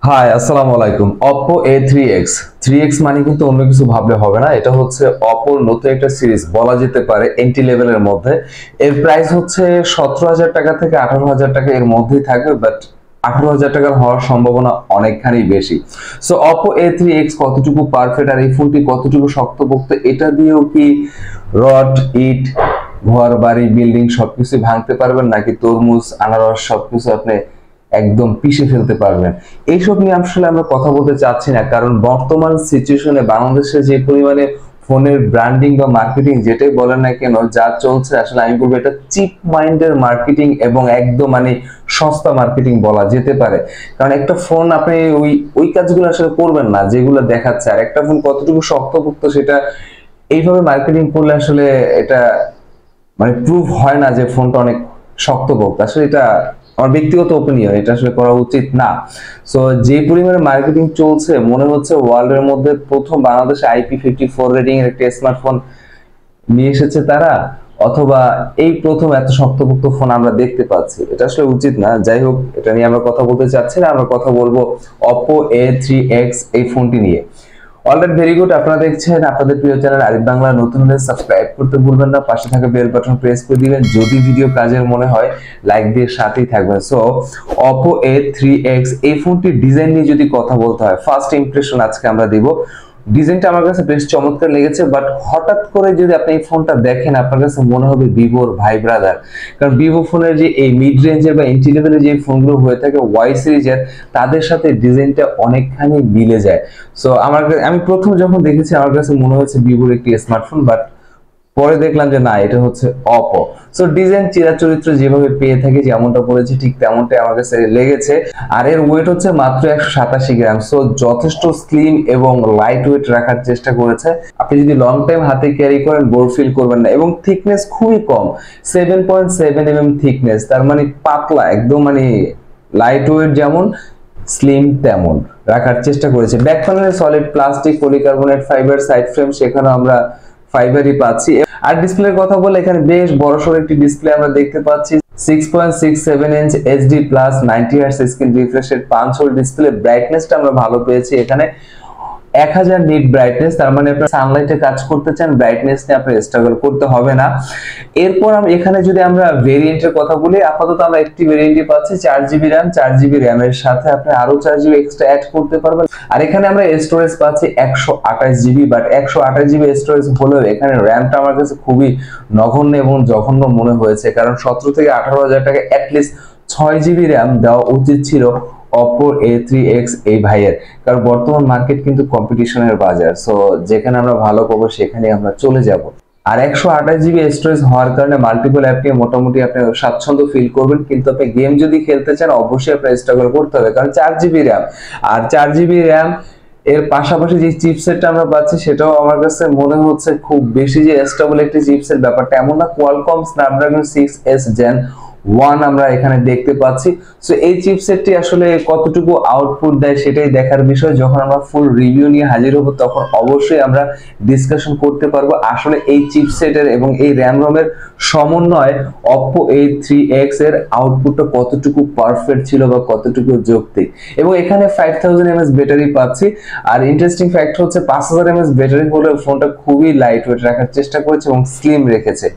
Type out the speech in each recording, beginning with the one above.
High, আসসালামু আলাইকুম। Oppo A3X 3X মানে কিন্তু অন্য কিছু ভাবলে হবে না। এটা হচ্ছে Oppo র নতুন একটা সিরিজ, বলা যেতে পারে এন্ট্রি লেভেলের মধ্যে। এর প্রাইস হচ্ছে 17,000 টাকা থেকে 18,000 টাকা এর মধ্যেই থাকবে, বাট 18,000 টাকার হওয়ার সম্ভাবনা অনেকখানি বেশি। সো Oppo A3X কতটুকু পারফেক্ট আর এই ফোনটি কতটুকু শক্তপোক্ত, এটা দিয়েও কি রড, ইট, ঘর বাড়ি বিল্ডিং সবকিছু ভাঙতে পারবেন, নাকি তরমুজ আনারস সবকিছু আপনি একদম পিষে ফেলতে পারবেন? এইসব নিয়ে আসলে আমরা কথা বলতে চাচ্ছি না, কারণ বর্তমান সিচুয়েশনে বাংলাদেশে যে পরিমাণে ফোনের ব্র্যান্ডিং বা মার্কেটিং যেটাই বলেন না কেন যা চলছে, আসলে আমি বলবো এটা চিপ মাইন্ডের মার্কেটিং এবং একদম মানে সস্তা মার্কেটিং বলা যেতে পারে। কারণ একটা ফোন আপনি ওই ওই কাজগুলো আসলে করবেন না যেগুলো দেখাচ্ছে, আর একটা ফোন কতটুকু শক্তপোক্ত সেটা এইভাবে মার্কেটিং করলে আসলে এটা মানে প্রুভ হয় না যে ফোনটা অনেক শক্তপোক্ত। আসলে এটা আমার ব্যক্তিগত ওপিনিয়ন, এটা আসলে করা উচিত না। সো যে পরিমাণে মার্কেটিং চলছে, মনে হচ্ছে ওয়ার্ল্ডের মধ্যে প্রথম বাংলাদেশে IP54 রেটিং এর একটা স্মার্টফোন নিয়ে এসেছে তারা, অথবা এই প্রথম এত শক্তপোক্ত ফোন আমরা দেখতে পাচ্ছি। এটা আসলে উচিত না। যাই হোক, এটা নিয়ে আমরা কথা বলতে চাচ্ছি না, আমরা কথা বলবো Oppo A3X এই ফোনটি নিয়ে। Alright, very good. আপনারা দেখছেন আপনাদের প্রিয় চ্যানেল আরিফ বাংলা। নতুন হলে সাবস্ক্রাইব করতে ভুলবেন না, পাশে থাকা বেল বাটন প্রেস করে দিবেন। যদি ভিডিও কাজের মনে হয় লাইক দিয়ে সাথেই থাকবেন। সো Oppo A3X এই ফোনটির ডিজাইন নিয়ে যদি কথা বলতে হয়, ফার্স্ট ইমপ্রেশন আজকে আমরা দিব। ডিজাইনটা আমার কাছে বেশ চমৎকার লেগেছে, বাট হঠাৎ করে যদি আপনি এই ফোনটা দেখেন আপনার কাছে মনে হবে ভিভোর ভাই ব্রাদার। কারণ ভিভো ফোনের যে এই মিড রেঞ্জের বা এন্ট্রি লেভেলের যে ফোনগুলো হয়ে থাকে ওয়াই সিরিজের, তাদের সাথে ডিজাইনটা অনেকখানি মিলে যায়। সো আমি প্রথম যখন দেখেছি আমার কাছে মনে হয়েছে ভিভোর একটি স্মার্টফোন, বাট পরে দেখলাম যে না, এটা হচ্ছে Oppo। সো ডিজাইন চিরাচরিত্র যেভাবে পেয়ে থাকে, যেমনটা বলেছি ঠিক তেমনটাই আমার কাছে লেগেছে। আর এর ওয়েট হচ্ছে মাত্র 187 গ্রাম। সো যথেষ্ট স্লিম এবং লাইট ওয়েট রাখার চেষ্টা করেছে। আপনি যদি লং টাইম হাতে ক্যারি করেন বোর ফিল করবেন না, এবং থিকনেস খুবই কম, 7.7 mm থিকনেস। তার মানে পাতলা একদম, মানে লাইট ওয়েট যেমন স্লিম তেমন রাখার চেষ্টা করেছে। ব্যাক প্যানেলে solid plastic polycarbonate fibre side frame, সেখানে আমরা ফাইবারই পাচ্ছি। আর ডিসপ্লের কথা বলে এখানে বেশ বড়সড় একটি ডিসপ্লে আমরা দেখতে পাচ্ছি। 6.67 inch HD plus 90 hertz screen রিফ্রেশের পাঁচ হোল ডিসপ্লে। ব্রাইটনেসটা আমরা ভালো পেয়েছি এখানে 1000 নিট ব্রাইটনেস। তার মানে আপনার সানলাইটে কাজ করতে চান, ব্রাইটনেস নিয়ে আপনার স্ট্রাগল করতে হবে না। এরপর এখানে যদি আমরা ভেরিয়েন্টের কথা বলি, আপাতত আমরা একটি ভেরিয়েন্টই পাচ্ছি 4GB RAM। 4GB RAM এর সাথে আপনি আরো 4GB এক্সট্রা অ্যাড করতে পারবেন। আর এখানে আমরা স্টোরেজ পাচ্ছি 128GB, বাট 128GB স্টোরেজ হলেও এখানে র্যামটা আমার কাছে খুবই নগণ্য এবং জঘন্য মনে হয়েছে। কারণ 17 থেকে 18,000 টাকা অ্যাটলিস্ট 6GB RAM দেওয়া উচিত ছিল Oppo A3X এই ভাইয়ের। কারণ বর্তমান মার্কেট কিন্তু কম্পিটিশনের বাজার। সো যেখানে আমরা ভালো পাবো সেখানে আমরা চলে যাব। আর 128GB স্টোরেজ হওয়ার কারণে মাল্টিপল অ্যাপ নিয়ে মোটামুটি আপনি স্বাচ্ছন্দ্য ফিল করবেন, কিন্তু আপনি গেম যদি খেলতে চান অবশ্যই আপনার স্ট্রাগল করতে হবে, কারণ 4GB RAM। আর 4GB RAM এর পাশাপাশি যে চিপসেটটা আমরা পাচ্ছি সেটাও আমার কাছে মনে হচ্ছে খুব বেশি যে স্টেবল একটি চিপসেট, ব্যাপারটা এমন না। কোয়ালকম স্ন্যাপড্রাগন 6S Gen 1 আমরা এখানে দেখতে পাচ্ছি। সো এই চিপসেটটি আসলে কতটুকু আউটপুট দেয় সেটাই দেখার বিষয়। যখন আমরা ফুল রিভিউ নিয়ে হাজির হব তখন অবশ্যই আমরা ডিসকাশন করতে পারবো আসলে এই চিপসেটের এবং এই র্যাম রমের সমন্বয় Oppo A3X এর আউটপুটটা কতটুকু পারফেক্ট ছিল বা কতটুকু যৌক্তিক। এবং এখানে 5000 mAh ব্যাটারি পাচ্ছি। আর ইন্টারেস্টিং ফ্যাক্ট হচ্ছে 5000 mAh ব্যাটারি হলেও ফোনটা খুবই লাইট ওয়েট রাখার চেষ্টা করেছে এবং স্লিম রেখেছে।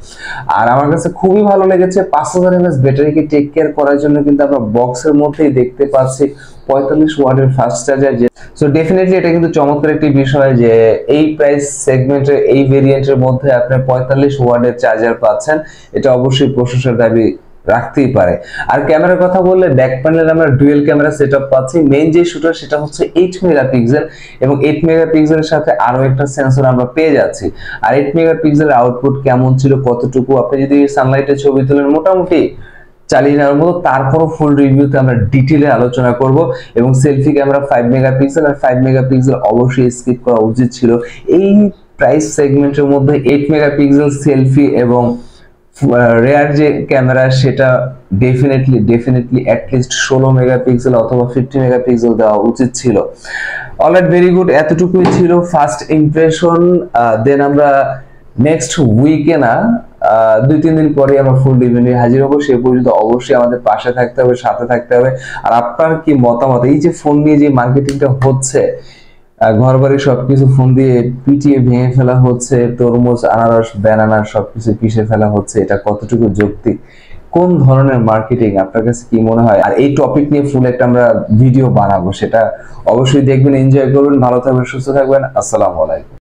আর আমার কাছে খুবই ভালো লেগেছে 5000 mAh ব্যাটারিকে টেক কেয়ার করার জন্য কিন্তু আমরা বক্সের মধ্যেই দেখতে পাচ্ছি 45 ওয়াটের ফাস্ট চার্জার। সো ডেফিনেটলি এটা কিন্তু চমৎকার একটি বিষয় যে এই প্রাইস সেগমেন্টের এই ভেরিয়েন্টের মধ্যে আপনি 45 ওয়াটের চার্জার পাচ্ছেন। এটা অবশ্যই প্রশংসার দাবি রাখতেই পারে। আর ক্যামেরার কথা বললে ব্যাক প্যানেলে আমরা ডুয়াল ক্যামেরা সেটআপ পাচ্ছি। মেইন যে শুটার সেটা হচ্ছে 8 মেগাপিক্সেল, এবং 8 মেগাপিক্সেলের সাথে আরো একটা সেন্সর আমরা পেয়ে যাচ্ছি। আর 8 মেগাপিক্সেলের আউটপুট কেমন ছিল, কতটুকু আপনি যদি সানলাইটে ছবি তোলেন মোটামুটি চালিয়ে নেওয়ার মতো, তারপরও ফুল রিভিউতে আমরা ডিটেইলে আলোচনা করব। এবং সেলফি ক্যামেরা 5 মেগাপিক্সেল, আর 5 মেগাপিক্সেল অবশ্যই স্কিপ করা উচিত ছিল। এই প্রাইস সেগমেন্টের মধ্যে 8 মেগাপিক্সেল সেলফি এবং রেয়ার যে ক্যামেরা সেটা ডেফিনেটলি অ্যাটলিস্ট 16 মেগাপিক্সেল অথবা 50 মেগাপিক্সেল দেওয়া উচিত ছিল। Alright, very good. এতটুকুই ছিল ফার্স্ট ইমপ্রেশন। দেন আমরা নেক্সট উইকে না, 2-3 দিন পরে আমরা ফুল রিভিউ নিয়ে হাজির হবো। সে পর্যন্ত অবশ্যই আমাদের পাশে থাকতে হবে, সাথে থাকতে হবে। আর আপনার কি মতামত, এই যে ফোন নিয়ে যে মার্কেটিংটা হচ্ছে, ঘর বাড়ি সবকিছু ফোন দিয়ে পিটিয়ে ভেঙে ফেলা হচ্ছে, তরমুজ আনারস ব্যানানা সবকিছু পিষে ফেলা হচ্ছে, এটা কতটুকু যৌক্তিক? কোন ধরনের মার্কেটিং আপনার কাছে কি মনে হয়? আর এই টপিক নিয়ে ফুল একটা আমরা ভিডিও বানাবো, সেটা অবশ্যই দেখবেন, এনজয় করবেন, ভালো থাকবেন, সুস্থ থাকবেন। আসসালামু আলাইকুম।